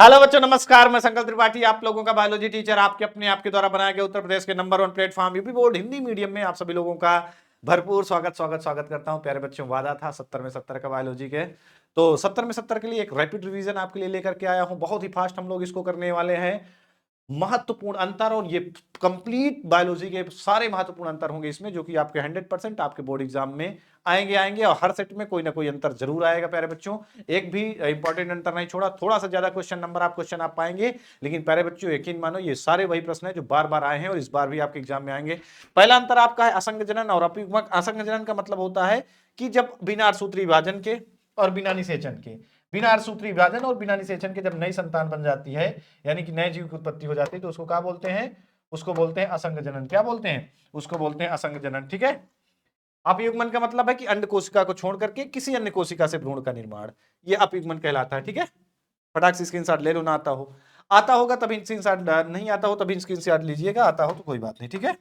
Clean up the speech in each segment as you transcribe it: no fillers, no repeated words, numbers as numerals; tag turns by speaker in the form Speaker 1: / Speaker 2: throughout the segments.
Speaker 1: Hello बच्चों, नमस्कार। मैं संकल्प त्रिपाठी, आप लोगों का बायोलॉजी टीचर, आपके द्वारा बनाया गया उत्तर प्रदेश के number 1 platform UP board Hindi medium में आप सभी लोगों का भरपूर स्वागत करता हूं। प्यारे बच्चों, वादा था 70 में 70 का बायोलॉजी के, तो 70 में 70 के लिए एक रैपिड रिवीजन आपके लिए लेकर के आया हूं। बहुत ही फास्ट हम लोग इसको करने वाले हैं। महत्वपूर्ण अंतर, और ये कंप्लीट बायोलॉजी के सारे महत्वपूर्ण अंतर होंगे इसमें, जो कि आपके 100% आपके बोर्ड एग्जाम में आएंगे और हर सेट में कोई ना कोई अंतर जरूर आएगा। प्यारे बच्चों, एक भी इंपॉर्टेंट अंतर नहीं छोड़ा। थोड़ा सा ज्यादा क्वेश्चन आप पाएंगे, लेकिन प्यारे बच्चों यकीन मानो ये सारे वही प्रश्न है जो बार बार आए हैं और इस बार भी आपके एग्जाम में आएंगे। पहला अंतर आपका है असंग जनन और अपयुग्मक। असंग जनन का मतलब होता है कि जब बिना सूत्री विभाजन के और बिना निषेचन के, बिना सूत्री विभाजन और बिना निषेचन के जब नई संतान बन जाती है, यानी कि नए जीव की उत्पत्ति हो जाती है, तो उसको क्या बोलते हैं? उसको बोलते हैं असंग जनन। क्या बोलते हैं? उसको बोलते हैं असंग जनन। ठीक है। अपयुग्मन का मतलब है कि अंड कोशिका को छोड़ करके किसी अन्य कोशिका से भ्रूण का निर्माण, ये अपयुग्मन कहलाता है। ठीक है। फटाक से स्क्रीनशॉट ले लो, ना आता होगा तभी स्क्रीनशॉट, नहीं आता हो तभी स्क्रीनशॉट लीजिएगा, आता हो तो कोई बात नहीं। ठीक है।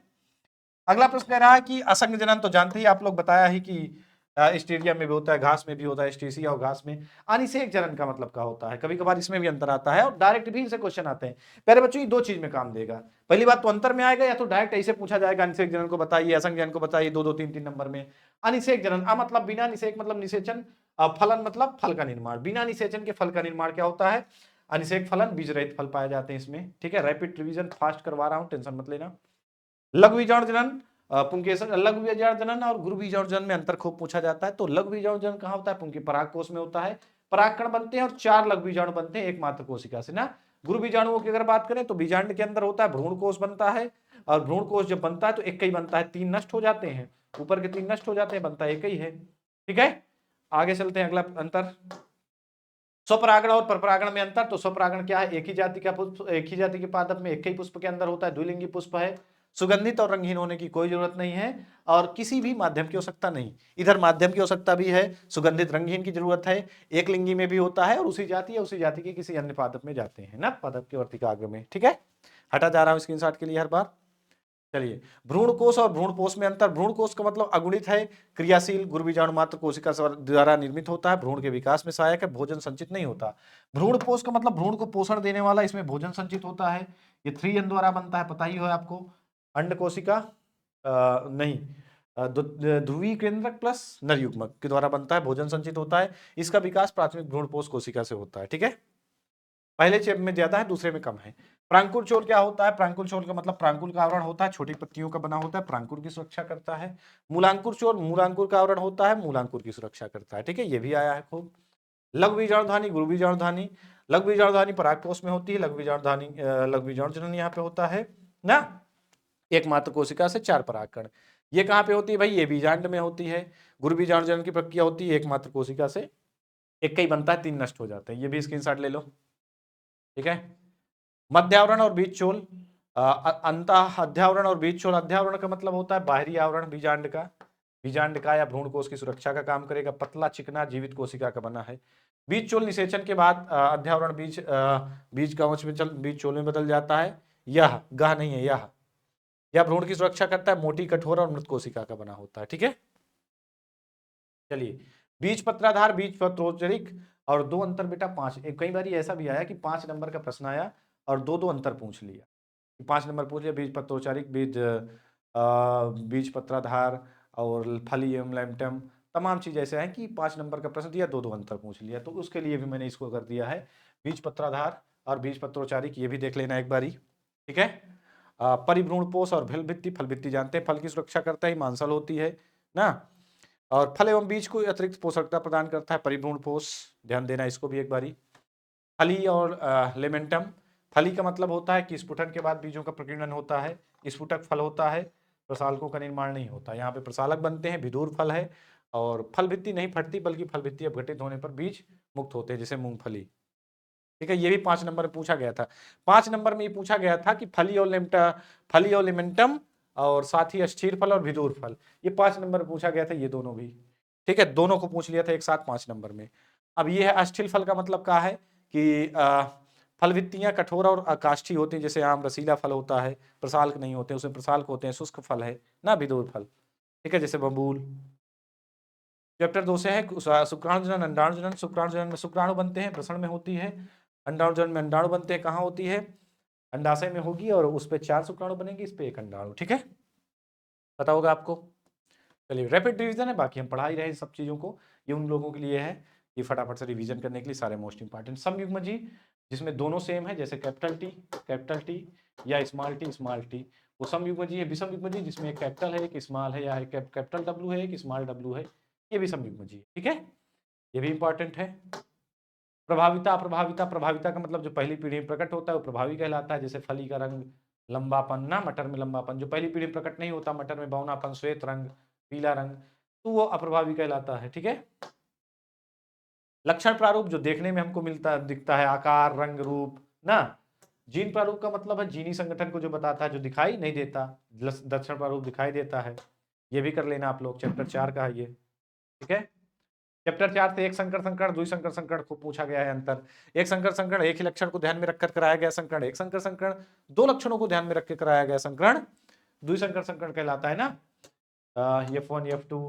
Speaker 1: अगला प्रश्न कह रहा है कि असंग जनन तो जानते ही आप लोग, बताया ही कि स्टेडियम में भी होता है, घास में भी होता है, स्टेसिया और घास में। अनिषेक जनन का मतलब क्या होता है? कभी कभार इसमें भी अंतर आता है और डायरेक्ट भी इनसे क्वेश्चन आते हैं। पहले बच्चों, ये दो चीज में काम देगा। पहली बात तो अंतर में आएगा, या तो डायरेक्ट ऐसे पूछा जाएगा अनिषेक जनन को बताइए, असंग जनन को बताइए, दो दो तीन तीन नंबर में। अनिषेक जनन मतलब बिना निषेक मतलब निषेचन, फलन मतलब फल का निर्माण। बिना निषेचन के फल का निर्माण क्या होता है? अनिषेक फलन, बीज रहित फल पाए जाते हैं इसमें। ठीक है। रैपिड रिवीजन फास्ट करवा रहा हूं, टेंशन मत लेना। लघु बीजाणु जनन, पुंकेसर, लघु बीजाणु जनन और गुरु बीजाणु जनन में अंतर खूब पूछा जाता है। तो लघु बीजाणु जनन कहां होता है? पुंके परागकोश में होता है। परागकण बनते हैं और 4 लघु बीजाणु बनते हैं एक मात्र कोशिका से ना। गुरु बीजाणुओं की अगर बात करें तो बीजांड के अंदर होता है, भ्रूण कोश बनता है, और भ्रूण कोश जब बनता है तो एक ही बनता है, 3 नष्ट हो जाते हैं, ऊपर के 3 नष्ट हो जाते हैं, बनता एक ही है। ठीक है। आगे चलते हैं। अगला अंतर, स्वपरागण और परपरागण में अंतर। तो स्वपरागण क्या है? एक ही जाति का पुष्प, एक ही जाति के पादप में एक ही पुष्प के अंदर होता है, द्विलिंगी पुष्प है, सुगंधित और रंगहीन होने की कोई जरूरत नहीं है, और किसी भी माध्यम की आवश्यकता नहीं। इधर माध्यम की आवश्यकता भी है, सुगंधित रंगहीन की जरूरत है, एक लिंगी में भी होता है, और उसी जाति या उसी जाति के किसी अन्य पादप में जाते हैं ना, पादप के वर्तिकाग्र में। ठीक है। हटा जा रहा हूं स्क्रीनशॉट के लिए हर बार। चलिए, भ्रूण कोश और भ्रूण पोष में अंतर। भ्रूण कोश का मतलब अगुणित है, क्रियाशील, गुरु बीजाणु मात्र कोशिका द्वारा निर्मित होता है, भ्रूण के विकास में सहायक है, भोजन संचित नहीं होता। भ्रूण पोष का मतलब भ्रूण को पोषण देने वाला, इसमें भोजन संचित होता है। ये 3N द्वारा बनता है, पता ही हो आपको। अंड कोशिका, नहीं, ध्रुवी केंद्रक प्लस नर युग्मक के द्वारा बनता है, भोजन संचित होता है। इसका विकास प्राथमिक भ्रूण पोष कोशिका से होता है। ठीक है। पहले चेप में ज्यादा है, दूसरे में कम है। प्रांकुर चोल क्या होता है? प्रांकुर चोल का मतलब प्रांकुर का आवरण होता है, छोटी पत्तियों का बना होता है, प्रांकुर की सुरक्षा करता है। मूलांकुर चोल मूलांकुर का आवरण होता है, मूलांकुर की सुरक्षा करता है। ठीक है, ये भी आया है खूब। लघु बीजाणुधानी, गुरु बीजाणुधानी। लघु बीजाणुधानी परागकोश में होती है, लघु बीजाणु जनन यहाँ पे होता है ना, एक मात्र कोशिका से 4 परागकण। ये कहाँ पे होती है भाई? ये बीजांड में होती है। गुरु बीजाणु जनन की प्रक्रिया होती है, एक मात्र कोशिका से एक ही बनता है, 3 नष्ट हो जाते हैं। ये भी स्क्रीनशॉट ले लो। ठीक है। मध्यावरण और बीज चोल, अंत अध्यावरण और बीज चोल। अध्यावरण का मतलब होता है बाहरी आवरण बीजांड का या भ्रूण कोश की सुरक्षा का काम करेगा, पतला चिकना जीवित कोशिका का बना है। बीज चोल निषेचन के बाद अध्यावरण बीज कवच में बीज चोल में बदल जाता है। यह गह नहीं है, यह भ्रूण की सुरक्षा करता है, मोटी कठोर और मृत कोशिका का बना होता है। ठीक है। चलिए, बीज पत्राधार, बीज पत्रोचरिक, और दो अंतर बेटा 5। कई बार ऐसा भी आया कि 5 नंबर का प्रश्न आया और दो दो अंतर पूछ लिया। 5 नंबर पूछ लिया, बीज पत्रोचारिक, बीज पत्राधार और फली एवं लैम्पटम, तमाम चीज ऐसे हैं कि 5 नंबर का प्रश्न दिया, दो दो अंतर पूछ लिया, तो उसके लिए भी मैंने इसको कर दिया है। बीज पत्राधार और बीज पत्रोचारिक, ये भी देख लेना एक बारी। ठीक है। परिभ्रूण पोष और फल भित्ति जानते हैं, फल की सुरक्षा करता है, मांसल होती है ना, और फल एवं बीज को अतिरिक्त पोषकता प्रदान करता है परिभ्रूण पोष, ध्यान देना इसको भी एक बारी। फली और लेमेंटम। फली का मतलब होता है कि स्फुटन के बाद बीजों का प्रकीर्णन होता है, स्फुटक फल होता है, प्रसालकों का निर्माण नहीं होता। यहाँ पे प्रसालक बनते हैं, विदूर फल है, और फल भित्ति नहीं फटती, बल्कि फल भित्ति अपघटित होने पर बीज मुक्त होते हैं, जैसे मूंगफली। ठीक है, ये भी 5 नंबर में पूछा गया था। 5 नंबर में ये पूछा गया था कि फली और लिमेंटम, और साथ ही अस्थिर फल और विदूर फल, ये 5 नंबर में पूछा गया था, ये दोनों भी। ठीक है, दोनों को पूछ लिया था एक साथ 5 नंबर में। अब ये है अस्थिर फल का मतलब क्या है कि फल भित्तियां कठोर और अकाष्ठी होती हैं, जैसे आम रसीला फल होता है, प्रसाल्क नहीं होते, उसमें प्रसाल्क होते हैं, शुष्क फल है ना, विदूर फल। ठीक है, जैसे बबूल। चैप्टर 2 से है शुक्राणु जनन अंडाणु जनन। शुक्राणु जनन में शुक्राणु बनते हैं, वृषण में होती है, अंडाणु में अंडाणु बनते हैं, कहाँ होती है? अंडाशय में होगी, और उस पर 4 शुक्राणु बनेंगे, इस पे 1 अंडाणु। ठीक है, पता होगा आपको। चलिए, रैपिड रिवीजन है, बाकी हम पढ़ा ही रहे सब चीजों को। ये उन लोगों के लिए है कि फटाफट से रिवीजन करने के लिए सारे मोस्ट इंपॉर्टेंट। समयुग्मजी जिसमें दोनों सेम है, जैसे कैपिटल टी या स्मॉल टी, वो समयुग्मजी है। विषमयुग्मजी जिसमें एक कैपिटल है, एक स्मॉल है, या एक कैपिटल डब्ल्यू है, एक स्मॉल डब्ल्यू है, ये भी समयुग्मजी है। ठीक है, ये भी इंपॉर्टेंट है। प्रभाविता अप्रभाविता, प्रभाविता का मतलब जो पहली पीढ़ी में प्रकट होता है वो प्रभावी कहलाता है, जैसे फली का रंग, लंबापन ना, मटर में लंबापन। जो पहली पीढ़ी में प्रकट नहीं होता, मटर में बौनापन, श्वेत रंग, पीला रंग, तो वो अप्रभावी कहलाता है। ठीक है, लक्षण प्रारूप जो देखने में हमको मिलता दिखता है, आकार, रंग, रूप ना। जीन प्रारूप का मतलब है जीनी संगठन को जो बताता है, जो दिखाई नहीं देता। लक्षण प्रारूप दिखाई देता है, ये भी कर लेना आप लोग, चैप्टर 4 का है ये। ठीक है, चैप्टर 4 से एक संकर संकरण, दुई संकर संकरण को पूछा गया है अंतर। एक संकर संकरण एक ही लक्षण को ध्यान में रखकर कराया गया संकरण, एक संकर संकरण दो लक्षणों को ध्यान में रखकर कराया गया संकरण दुई संकर संकरण कहलाता है ना। F1 F2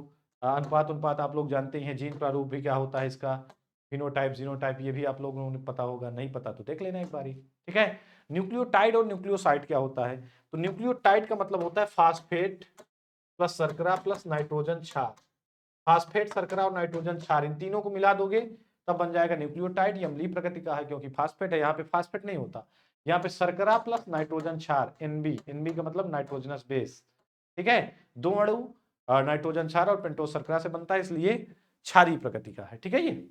Speaker 1: अनुपात आप लोग जानते हैं। जीन प्रारूप भी क्या होता है इसका, फिनोटाइप जीनोटाइप, ये भी आप लोगों ने पता होगा, नहीं पता तो देख लेना एक बारी। ठीक है, न्यूक्लियोटाइड और न्यूक्लियोसाइड क्या होता है? तो न्यूक्लियोटाइड का मतलब होता है फास्फेट प्लस शर्करा प्लस नाइट्रोजन क्षार। फास्फेट, शर्करा और नाइट्रोजन क्षार, इन तीनों को मिला दोगे तब बन जाएगा न्यूक्लियोटाइड। ये अम्लीय प्रकृति का है क्योंकि फास्फेट है, यहाँ पे फास्फेट नहीं होता, यहाँ पे शर्करा प्लस नाइट्रोजन क्षार, एनबी का मतलब नाइट्रोजनस बेस। ठीक है, दो अणु नाइट्रोजन क्षार और पेंटोस शर्करा से बनता है, इसलिए क्षारीय प्रकृति का है। ठीक है, ये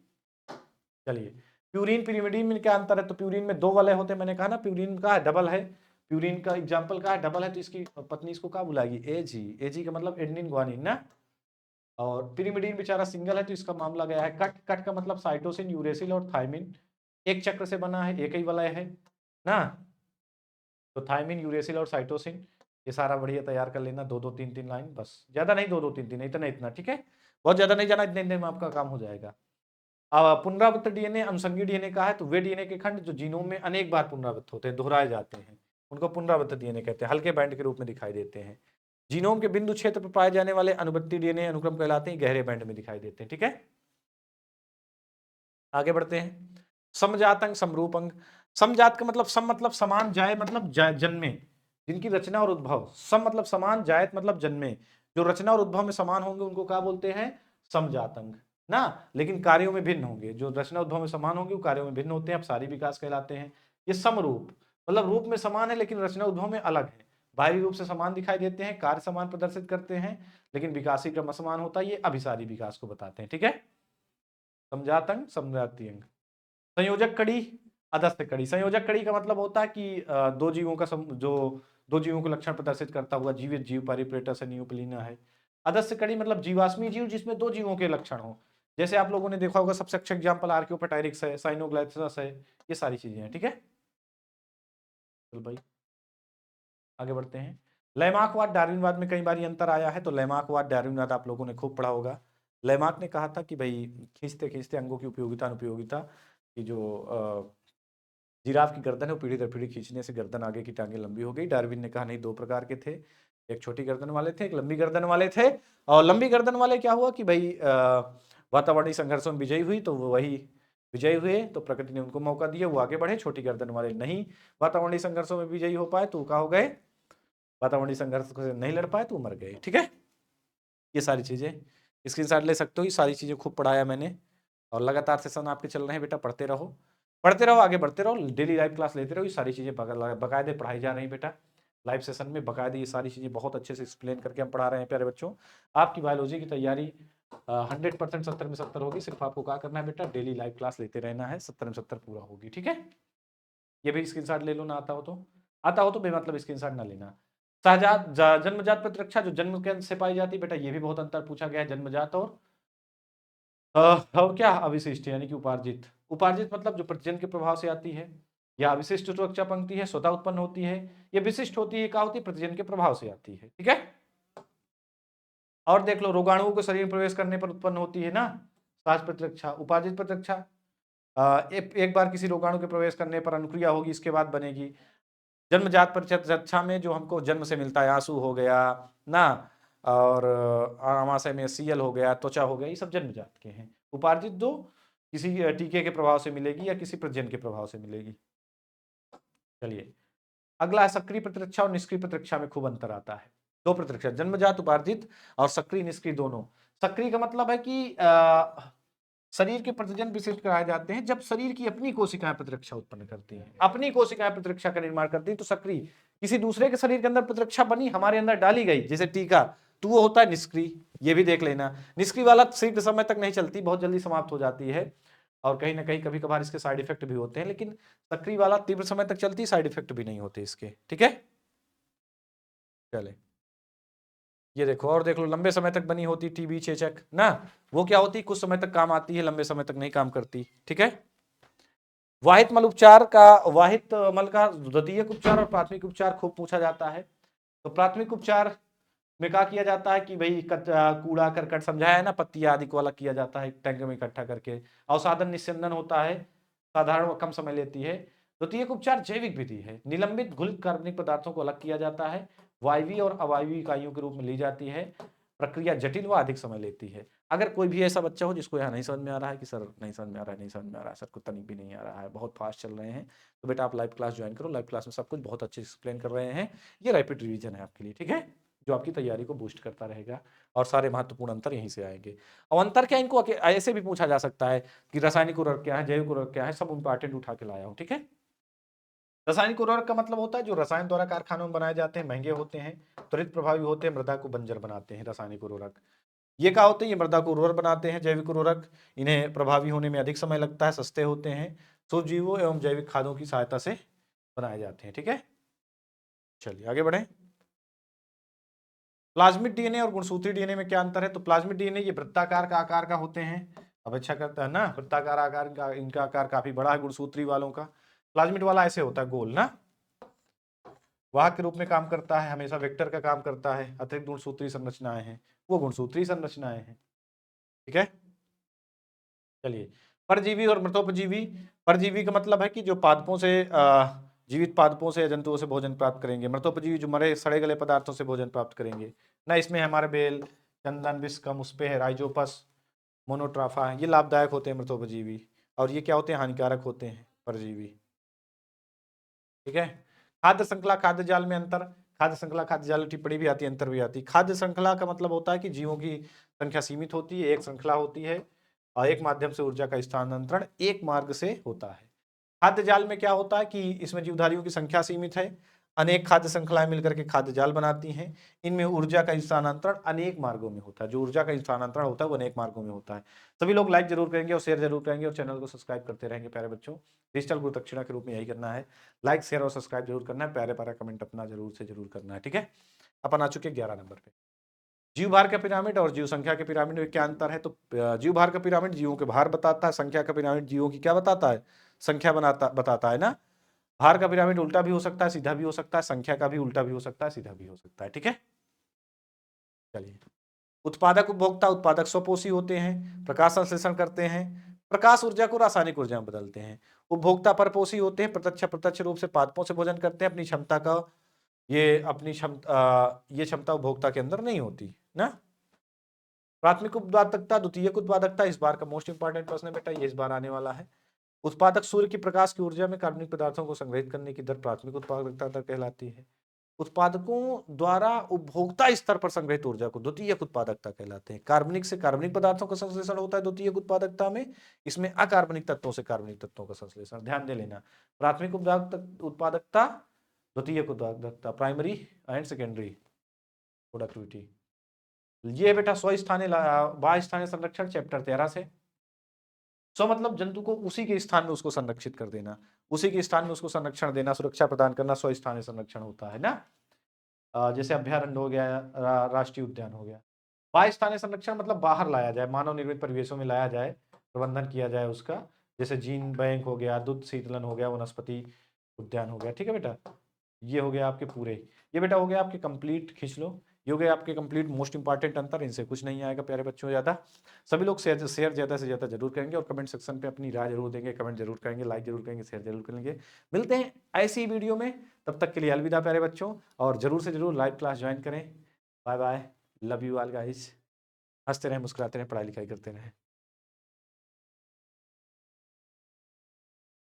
Speaker 1: चलिए, प्यूरिन पिरिमिडीन में क्या अंतर है? तो प्यूरिन में 2 वलय होते हैं, मैंने कहा ना, प्यूरिन का डबल है। प्यूरिन का एग्जाम्पल का है डबल है, तो इसकी पत्नी इसको क्या बुलाएगी? एजी का मतलब एडेनिन ग्वानिन ना। और पिरिमिडीन बेचारा सिंगल है, तो इसका मामला गया है कट का मतलब साइटोसिन, यूरेसिल और थायमिन, एक चक्र से बना है, एक ही वलय है ना। तो थायमिन, यूरेसिल और साइटोसिन, ये सारा बढ़िया तैयार कर लेना, 2-2 3-3 लाइन, बस ज्यादा नहीं, 2-2 3-3, इतना। ठीक है, बहुत ज्यादा नहीं जाना, इतने में आपका काम हो जाएगा। अब पुनरावृत्त डीएनए, अनुषंगी डीएनए का है, तो वे डीएनए के खंड जो जीनोम में अनेक बार पुनरावृत्त होते हैं, दोहराए जाते हैं, उनको पुनरावृत्त डीएनए कहते हैं, हल्के बैंड के रूप में दिखाई देते हैं। जीनोम के बिंदु क्षेत्र पर पाए जाने वाले अनुवर्ती डीएनए अनुक्रम कहलाते हैं, गहरे बैंड में दिखाई देते हैं। ठीक है, आगे बढ़ते हैं। समजात अंग, समरूप अंग। समजात का मतलब सम मतलब समान, जाय मतलब जन्मे, जिनकी रचना और उद्भव, सम मतलब समान, जायत मतलब जन्मे, जो रचना और उद्भव में समान होंगे उनको क्या बोलते हैं? समजात अंग ना। लेकिन कार्यों में भिन्न होंगे, जो रचना उद्भव में समान होंगे वो कार्यों में भिन्न होते हैं, अब सारी विकास कहलाते हैं। ये समरूप मतलब रूप में समान है लेकिन रचना उद्भव में अलग है, बाहरी रूप से समान दिखाई देते हैं, कार्य समान प्रदर्शित करते हैं, लेकिन विकासी क्रम असमान होता है, ये अभिसारी विकास को बताते हैं। ठीक है, समजात अंग, समजातीय अंग। संयोजक कड़ी, अधस्थ कड़ी। संयोजक कड़ी का मतलब होता है कि दो जीवों का जो दो जीवों को लक्षण प्रदर्शित करता हुआ जीवित जीव पारिप्रेटस है, न्यूक्लिना है। अधस्थ कड़ी मतलब जीवाश्मी जीव जिसमें 2 जीवों के लक्षण हो, जैसे आप लोगों ने देखा होगा सबसे अच्छा एग्जांपल आर्कियोपेटाइरिक्स है, साइनोग्लाइसस है, ये सारी चीजें हैं। ठीक है, चल भाई आगे बढ़ते हैं। लैमार्कवाद डार्विनवाद में कई बार अंतर आया है, तो लैमार्कवाद डार्विनवाद आप लोगों ने खूब पढ़ा होगा। लैमार्क ने कहा था कि भाई खींचते खींचते अंगों की उपयोगिता अनुपयोगिता, की जो जिराफ की गर्दन है वो पीढ़ी दर पीढ़ी खींचने से गर्दन आगे की टांगे लंबी हो गई। डार्विन ने कहा नहीं, 2 प्रकार के थे, एक छोटी गर्दन वाले थे, एक लंबी गर्दन वाले थे। और लंबी गर्दन वाले क्या हुआ कि भाई वातावरणीय संघर्षों में विजयी हुई, तो वही विजयी हुए तो प्रकृति ने उनको मौका दिया, वो आगे बढ़े। छोटी गर्दन वाले नहीं वातावरणीय संघर्षों में विजयी हो पाए, तो क्या हो गए, वातावरणीय संघर्ष से नहीं लड़ पाए तो मर गए। ठीक है, ये सारी चीजें स्क्रीनशॉट ले सकते हो, ये सारी चीजें खूब पढ़ाया मैंने, और लगातार सेशन आपके चल रहे हैं बेटा, पढ़ते रहो, आगे बढ़ते रहो, डेली लाइव क्लास लेते रहो, ये सारी चीजें बकायदे पढ़ाई जा रही बेटा। लाइव सेशन में बकायदे ये सारी चीजें बहुत अच्छे से एक्सप्लेन करके हम पढ़ा रहे हैं प्यारे बच्चों। आपकी बायोलॉजी की तैयारी 100% 70 में 70 होगी, सिर्फ आपको क्या करना है बेटा, डेली लाइव क्लास लेते रहना है, 70 में 70 पूरा होगी। ठीक है, ये भी स्क्रीनशॉट ले लो ना, आता हो तो बेमतलब स्क्रीनशॉट ना लेना। सहजात जन्मजात प्रतिरक्षा जो जन्म के अंत से पाई जाती है बेटा, ये भी बहुत अंतर पूछा गया है, जन्मजात और क्या अविशिष्ट यानी कि उपार्जित। उपार्जित मतलब जो प्रतिजन के प्रभाव से आती है, या विशिष्ट सुरक्षा पंक्ति है, स्वतः उत्पन्न होती है, ये विशिष्ट होती है, क्या होती है, प्रतिजन के प्रभाव से आती है। ठीक है, और देख लो, रोगाणुओं को शरीर में प्रवेश करने पर उत्पन्न होती है ना सहज प्रतिरक्षा। उपार्जित प्रतिरक्षा एक बार किसी रोगाणु के प्रवेश करने पर अनुक्रिया होगी, इसके बाद बनेगी। जन्मजात प्रतिरक्षा में जो हमको जन्म से मिलता है, आंसू हो गया ना, और आमाशय में सीएल हो गया, त्वचा हो गया, ये सब जन्मजात के हैं। उपार्जित दो किसी टीके के प्रभाव से मिलेगी या किसी प्रजनन के प्रभाव से मिलेगी। चलिए अगला है सक्रिय प्रतिरक्षा और निष्क्रिय प्रतिरक्षा में खूब अंतर आता है। दो प्रतिरक्षा, जन्मजात उपार्जित और सक्रिय निष्क्रिय दोनों। सक्रिय का मतलब है कि शरीर के प्रजनन विशिष्ट कराए जाते हैं जब शरीर की अपनी कोशिकाएं प्रतिरक्षा उत्पन्न करती हैं, अपनी कोशिकाएं प्रतिरक्षा का निर्माण करती हैं तो सक्रिय। किसी दूसरे के शरीर के अंदर प्रतिरक्षा बनी, हमारे अंदर डाली गई, जैसे टीका, तो वो होता है निष्क्रिय। ये भी देख लेना। निष्क्रिय वाला शीघ्र समय तक नहीं चलती, बहुत जल्दी समाप्त हो जाती है और कहीं ना कहीं कभी कभार इसके साइड इफेक्ट भी होते हैं, लेकिन सक्रिय वाला तीव्र समय तक चलती, साइड इफेक्ट भी नहीं होते इसके। ठीक है, चले ये देखो और देख लो, लंबे समय तक बनी होती टीबी चेचक ना, वो क्या होती, कुछ समय तक काम आती है, लंबे समय तक नहीं काम करती। ठीक है, वाहित मल उपचार का, वाहित मल का द्वितीयक उपचार और प्राथमिक उपचार खूब पूछा जाता है। तो प्राथमिक उपचार में क्या किया जाता है कि भाई कूड़ा करकट समझाया है ना, पत्ती आदि को अलग किया जाता है टैंक में इकट्ठा करके। अवसादन निस्यंदन होता है, साधारण कम समय लेती है। द्वितीयक उपचार जैविक विधि है, निलंबित घुलित कार्बनिक पदार्थों को अलग किया जाता है, वायवीय और अवायवीय इकाइयों के रूप में ली जाती है। प्रक्रिया जटिल व अधिक समय लेती है। अगर कोई भी ऐसा बच्चा हो जिसको यहाँ नहीं समझ में आ रहा है कि सर नहीं समझ में आ रहा है, नहीं समझ में आ रहा है, सर को तनिक भी नहीं आ रहा है, बहुत फास्ट चल रहे हैं, तो बेटा आप लाइव क्लास ज्वाइन करो। लाइव क्लास में सब कुछ बहुत अच्छे एक्सप्लेन कर रहे हैं। ये रैपिड रिवीजन है आपके लिए, ठीक है, जो आपकी तैयारी को बूस्ट करता रहेगा और सारे महत्वपूर्ण अंतर यहीं से आएंगे। और अंतर क्या, इनको ऐसे भी पूछा जा सकता है कि रासायनिक उर्वरक क्या है, जैविक उर्वरक क्या है, सब इंपॉर्टेंट उठा के लाया हूं। ठीक है, रासायनिक उर्वरक का मतलब होता है जो रसायन द्वारा कारखानों में बनाए जाते हैं, महंगे होते हैं, त्वरित प्रभावी होते हैं, मृदा को बंजर बनाते हैं। रासायनिक उर्वरक ये क्या होते हैं, ये मृदा को उर्वर बनाते हैं। जैविक उर्वरक इन्हें प्रभावी होने में अधिक समय लगता है, सस्ते होते हैं, सूक्ष्मजीवों एवं जैविक खादों की सहायता से बनाए जाते हैं। ठीक है, चलिए आगे बढ़े। प्लाज्मिक डीएनए और गुणसूत्री डीएनए में क्या अंतर है? तो प्लाज्मिक डीएनए ये वृत्ताकार का आकार का होते हैं, अपेक्षा करता है ना, वृत्ताकार आकार का, इनका आकार काफी बड़ा है गुणसूत्री वालों का। प्लाज्मिड वाला ऐसे होता है गोल ना, वाहक के रूप में काम करता है, हमेशा वेक्टर का काम करता है। अतिरिक्त गुणसूत्री संरचनाएं हैं, वो गुणसूत्री संरचनाएं हैं। ठीक है, चलिए परजीवी और मृतोपजीवी। परजीवी का मतलब है कि जो पादपों से जीवित पादपों से, जंतुओं से भोजन प्राप्त करेंगे। मृतोपजीवी जो मरे सड़े गले पदार्थों से भोजन प्राप्त करेंगे ना। इसमें हमारे बेल, चंदन, विस्कम, उस पे है राइजोपस, मोनोट्राफा है, ये लाभदायक होते हैं मृतोपजीवी। और ये क्या होते हैं, हानिकारक होते हैं परजीवी। ठीक है, खाद्य श्रृंखला खाद्य जाल में अंतर। खाद्य श्रृंखला खाद्य जाल टिप्पणी भी आती है, अंतर भी आती है। खाद्य श्रृंखला का मतलब होता है कि जीवों की संख्या सीमित होती है, एक श्रृंखला होती है और एक माध्यम से ऊर्जा का स्थानांतरण एक मार्ग से होता है। खाद्य जाल में क्या होता है कि इसमें जीवधारियों की संख्या सीमित है, अनेक खाद्य श्रृंखलाएं मिलकर के खाद्य जाल बनाती हैं। इनमें ऊर्जा का स्थानांतरण अनेक मार्गों में होता है, जो ऊर्जा का स्थानांतरण होता है वो अनेक मार्गों में होता है। सभी लोग लाइक जरूर करेंगे और शेयर जरूर करेंगे और चैनल को सब्सक्राइब करते रहेंगे प्यारे बच्चों। डिजिटल गुरु दक्षिणा के रूप में यही करना है, लाइक शेयर और सब्सक्राइब जरूर करना है, प्यारे प्यारा कमेंट अपना जरूर से जरूर करना है। ठीक है, अपन आ चुके 11 नंबर पे, जीव भार का पिरामिड और जीव संख्या के पिरामिड में क्या अंतर है? तो जीव भार का पिरामिड जीवों के भार बताता है, संख्या का पिरामिड जीवों की क्या बताता है, संख्या बताता है ना। भार का पिरामिड उल्टा भी हो सकता है, सीधा भी हो सकता है, संख्या का भी उल्टा भी हो सकता है, सीधा भी हो सकता है। ठीक है, चलिए उत्पादक उपभोक्ता। उत्पादक स्वपोषी होते हैं, प्रकाश संश्लेषण करते हैं, प्रकाश ऊर्जा को रासायनिक ऊर्जा में बदलते हैं। उपभोक्ता परपोषी होते हैं, प्रत्यक्ष रूप से पादपों से भोजन करते हैं, अपनी क्षमता का ये क्षमता उपभोक्ता के अंदर नहीं होती ना। प्राथमिक उत्पादकता, द्वितीयक उत्पादकता, इस बार का मोस्ट इंपॉर्टेंट प्रश्न है बेटा, ये इस बार आने वाला है। उत्पादक सूर्य की प्रकाश की ऊर्जा में कार्बनिक पदार्थों को संग्रहित करने की दर प्राथमिक उत्पादकता दर कहलाती है। उत्पादकों द्वारा उपभोक्ता स्तर पर संग्रहित ऊर्जा को द्वितीयक उत्पादकता कहलाते हैं। कार्बनिक से कार्बनिक पदार्थों का संश्लेषण होता है द्वितीयक उत्पादकता में, इसमें अकार्बनिक तत्वों से कार्बनिक तत्वों का संश्लेषण। ध्यान दे लेना, प्राथमिक उत्पादकता, द्वितीयक उत्पादकता, प्राइमरी एंड सेकेंडरी प्रोडक्टिविटी। ये बेटा बाह्य स्थानीय संरक्षण चैप्टर 13 से। सो मतलब जंतु को उसी के स्थान में उसको संरक्षित कर देना, उसी के स्थान में उसको संरक्षण देना, सुरक्षा प्रदान करना, स्व स्थानीय संरक्षण होता है ना। जैसे अभ्यारण्य हो गया, राष्ट्रीय उद्यान हो गया। बाह्य स्थानीय संरक्षण मतलब बाहर लाया जाए, मानव निर्मित परिवेशों में लाया जाए, प्रबंधन किया जाए उसका, जैसे जीन बैंक हो गया, दूध शीतलन हो गया, वनस्पति उद्यान हो गया। ठीक है बेटा, ये हो गया आपके पूरे, ये बेटा हो गया आपके कंप्लीट, खींच लो, ये हो गया आपके कंप्लीट मोस्ट इंपॉर्टेंट अंतर, इनसे कुछ नहीं आएगा प्यारे बच्चों ज्यादा। सभी लोग शेयर ज्यादा से ज्यादा जरूर करेंगे और कमेंट सेक्शन पे अपनी राय जरूर देंगे, कमेंट जरूर करेंगे, लाइक जरूर करेंगे, शेयर जरूर करेंगे। मिलते हैं ऐसी वीडियो में, तब तक के लिए अलविदा प्यारे बच्चों, और जरूर से जरूर लाइव क्लास ज्वाइन करें। Bye bye, love you all guys, हंसते रहें, मुस्कुराते रहें, पढ़ाई लिखाई करते रहें।